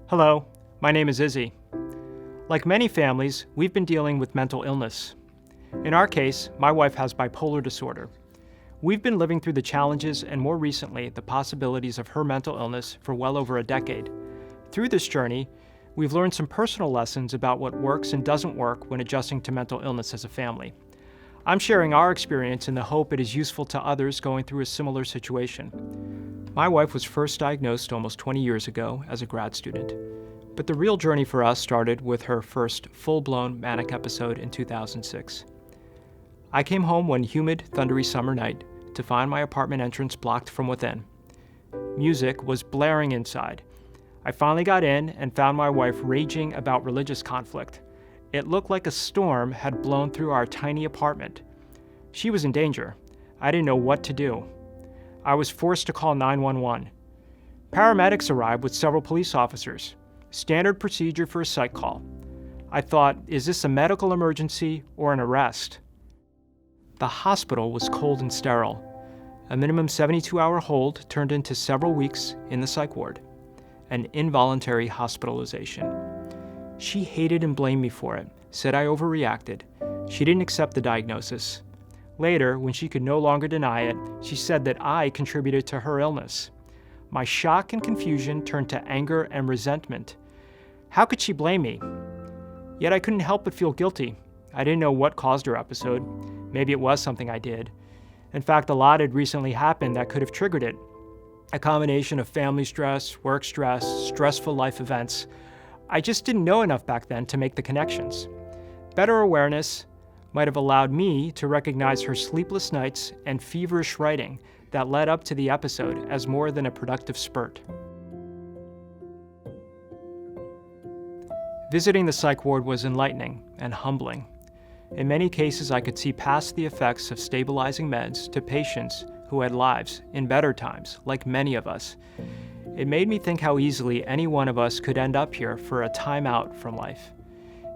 Hello, my name is Izzy. Like many families, we've been dealing with mental illness. In our case, my wife has bipolar disorder. We've been living through the challenges and more recently, the possibilities of her mental illness for well over a decade. Through this journey, we've learned some personal lessons about what works and doesn't work when adjusting to mental illness as a family. I'm sharing our experience in the hope it is useful to others going through a similar situation. My wife was first diagnosed almost 20 years ago as a grad student, but the real journey for us started with her first full-blown manic episode in 2006. I came home one humid, thundery summer night to find my apartment entrance blocked from within. Music was blaring inside. I finally got in and found my wife raging about religious conflict. It looked like a storm had blown through our tiny apartment. She was in danger. I didn't know what to do. I was forced to call 911. Paramedics arrived with several police officers. Standard procedure for a psych call. I thought, is this a medical emergency or an arrest? The hospital was cold and sterile. A minimum 72-hour hold turned into several weeks in the psych ward. An involuntary hospitalization. She hated and blamed me for it, said I overreacted. She didn't accept the diagnosis. Later, when she could no longer deny it, she said that I contributed to her illness. My shock and confusion turned to anger and resentment. How could she blame me? Yet I couldn't help but feel guilty. I didn't know what caused her episode. Maybe it was something I did. In fact, a lot had recently happened that could have triggered it. A combination of family stress, work stress, stressful life events. I just didn't know enough back then to make the connections. Better awareness might have allowed me to recognize her sleepless nights and feverish writing that led up to the episode as more than a productive spurt. Visiting the psych ward was enlightening and humbling. In many cases, I could see past the effects of stabilizing meds to patients who had lives in better times, like many of us. It made me think how easily any one of us could end up here for a time out from life,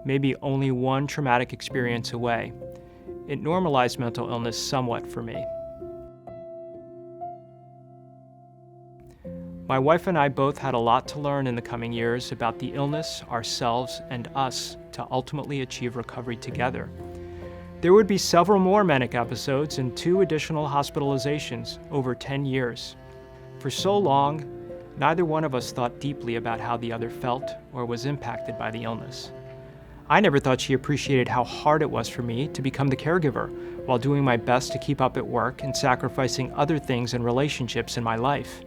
maybe only one traumatic experience away. It normalized mental illness somewhat for me. My wife and I both had a lot to learn in the coming years about the illness, ourselves, and us to ultimately achieve recovery together. There would be several more manic episodes and 2 additional hospitalizations over 10 years. For so long, neither one of us thought deeply about how the other felt or was impacted by the illness. I never thought she appreciated how hard it was for me to become the caregiver while doing my best to keep up at work and sacrificing other things and relationships in my life.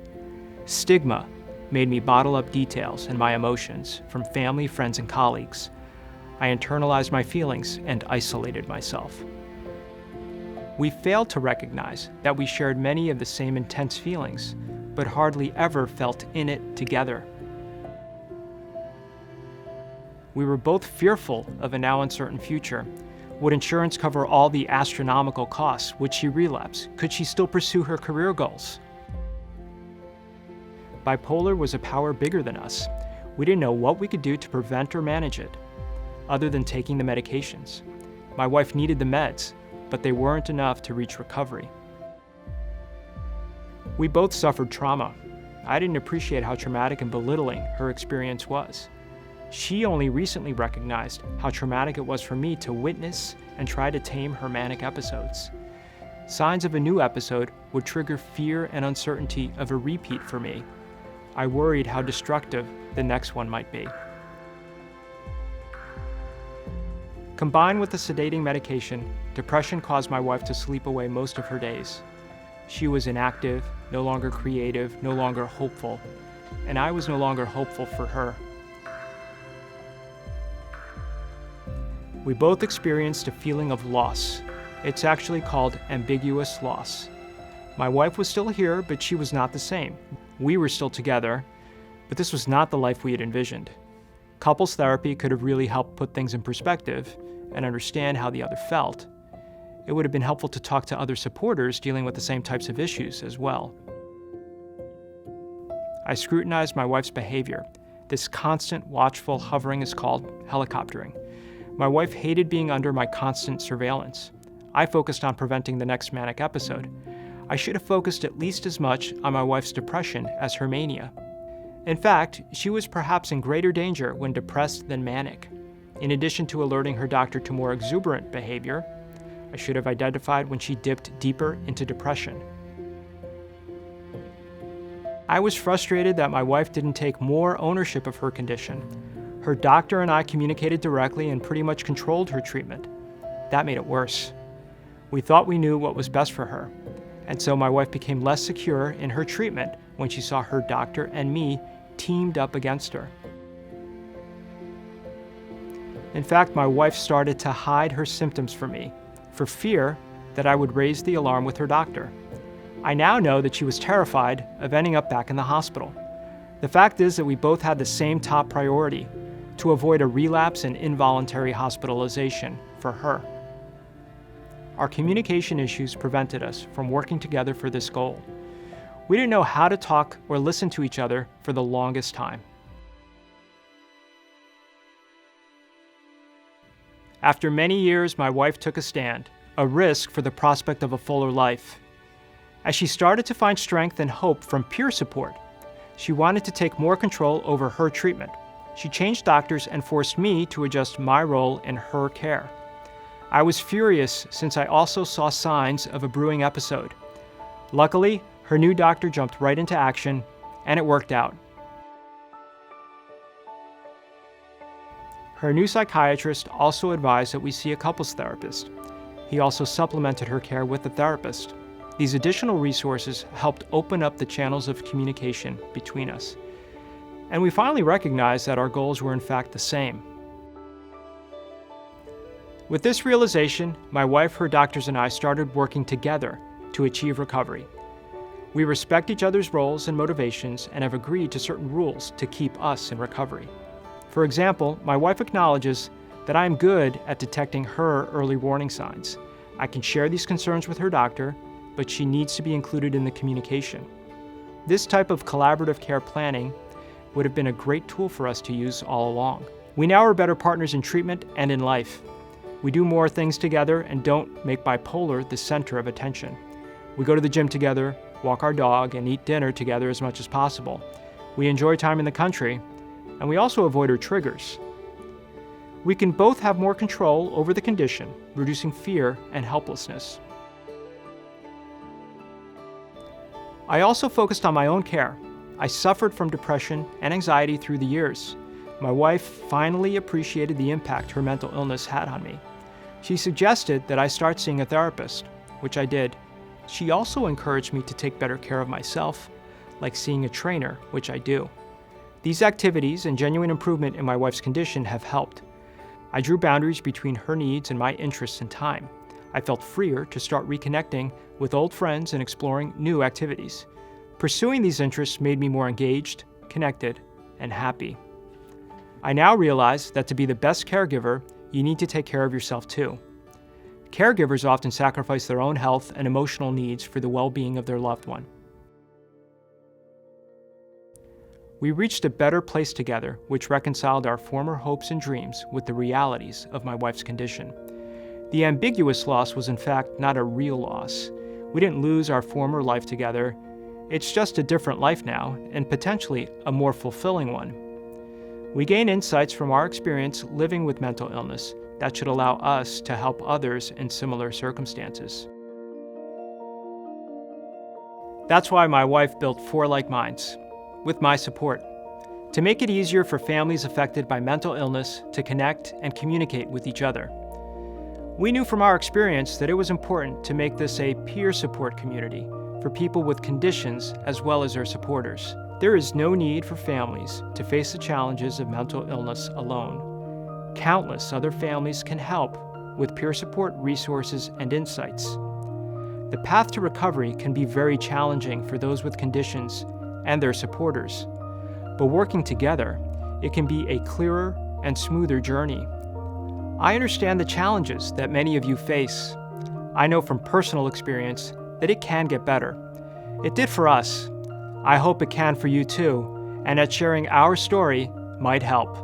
Stigma made me bottle up details and my emotions from family, friends, and colleagues. I internalized my feelings and isolated myself. We failed to recognize that we shared many of the same intense feelings, but hardly ever felt in it together. We were both fearful of a now uncertain future. Would insurance cover all the astronomical costs? Would she relapse? Could she still pursue her career goals? Bipolar was a power bigger than us. We didn't know what we could do to prevent or manage it, other than taking the medications. My wife needed the meds, but they weren't enough to reach recovery. We both suffered trauma. I didn't appreciate how traumatic and belittling her experience was. She only recently recognized how traumatic it was for me to witness and try to tame her manic episodes. Signs of a new episode would trigger fear and uncertainty of a repeat for me. I worried how destructive the next one might be. Combined with the sedating medication, depression caused my wife to sleep away most of her days. She was inactive, no longer creative, no longer hopeful, and I was no longer hopeful for her. We both experienced a feeling of loss. It's actually called ambiguous loss. My wife was still here, but she was not the same. We were still together, but this was not the life we had envisioned. Couples therapy could have really helped put things in perspective and understand how the other felt. It would have been helpful to talk to other supporters dealing with the same types of issues as well. I scrutinized my wife's behavior. This constant, watchful hovering is called helicoptering. My wife hated being under my constant surveillance. I focused on preventing the next manic episode. I should have focused at least as much on my wife's depression as her mania. In fact, she was perhaps in greater danger when depressed than manic. In addition to alerting her doctor to more exuberant behavior, I should have identified when she dipped deeper into depression. I was frustrated that my wife didn't take more ownership of her condition. Her doctor and I communicated directly and pretty much controlled her treatment. That made it worse. We thought we knew what was best for her, and so my wife became less secure in her treatment when she saw her doctor and me teamed up against her. In fact, my wife started to hide her symptoms from me, for fear that I would raise the alarm with her doctor. I now know that she was terrified of ending up back in the hospital. The fact is that we both had the same top priority: to avoid a relapse and involuntary hospitalization for her. Our communication issues prevented us from working together for this goal. We didn't know how to talk or listen to each other for the longest time. After many years, my wife took a stand, a risk for the prospect of a fuller life. As she started to find strength and hope from peer support, she wanted to take more control over her treatment. She changed doctors and forced me to adjust my role in her care. I was furious since I also saw signs of a brewing episode. Luckily, her new doctor jumped right into action, and it worked out. Her new psychiatrist also advised that we see a couples therapist. He also supplemented her care with a therapist. These additional resources helped open up the channels of communication between us. And we finally recognized that our goals were in fact the same. With this realization, my wife, her doctors, and I started working together to achieve recovery. We respect each other's roles and motivations and have agreed to certain rules to keep us in recovery. For example, my wife acknowledges that I am good at detecting her early warning signs. I can share these concerns with her doctor, but she needs to be included in the communication. This type of collaborative care planning would have been a great tool for us to use all along. We now are better partners in treatment and in life. We do more things together and don't make bipolar the center of attention. We go to the gym together, walk our dog, and eat dinner together as much as possible. We enjoy time in the country, and we also avoid her triggers. We can both have more control over the condition, reducing fear and helplessness. I also focused on my own care. I suffered from depression and anxiety through the years. My wife finally appreciated the impact her mental illness had on me. She suggested that I start seeing a therapist, which I did. She also encouraged me to take better care of myself, like seeing a trainer, which I do. These activities and genuine improvement in my wife's condition have helped. I drew boundaries between her needs and my interests and time. I felt freer to start reconnecting with old friends and exploring new activities. Pursuing these interests made me more engaged, connected, and happy. I now realize that to be the best caregiver, you need to take care of yourself too. Caregivers often sacrifice their own health and emotional needs for the well-being of their loved one. We reached a better place together, which reconciled our former hopes and dreams with the realities of my wife's condition. The ambiguous loss was in fact not a real loss. We didn't lose our former life together. It's just a different life now, and potentially a more fulfilling one. We gain insights from our experience living with mental illness that should allow us to help others in similar circumstances. That's why my wife built ForLikeMinds, with my support, to make it easier for families affected by mental illness to connect and communicate with each other. We knew from our experience that it was important to make this a peer support community for people with conditions as well as their supporters. There is no need for families to face the challenges of mental illness alone. Countless other families can help with peer support resources and insights. The path to recovery can be very challenging for those with conditions and their supporters, but working together, it can be a clearer and smoother journey. I understand the challenges that many of you face. I know from personal experience that it can get better. It did for us. I hope it can for you too, and that sharing our story might help.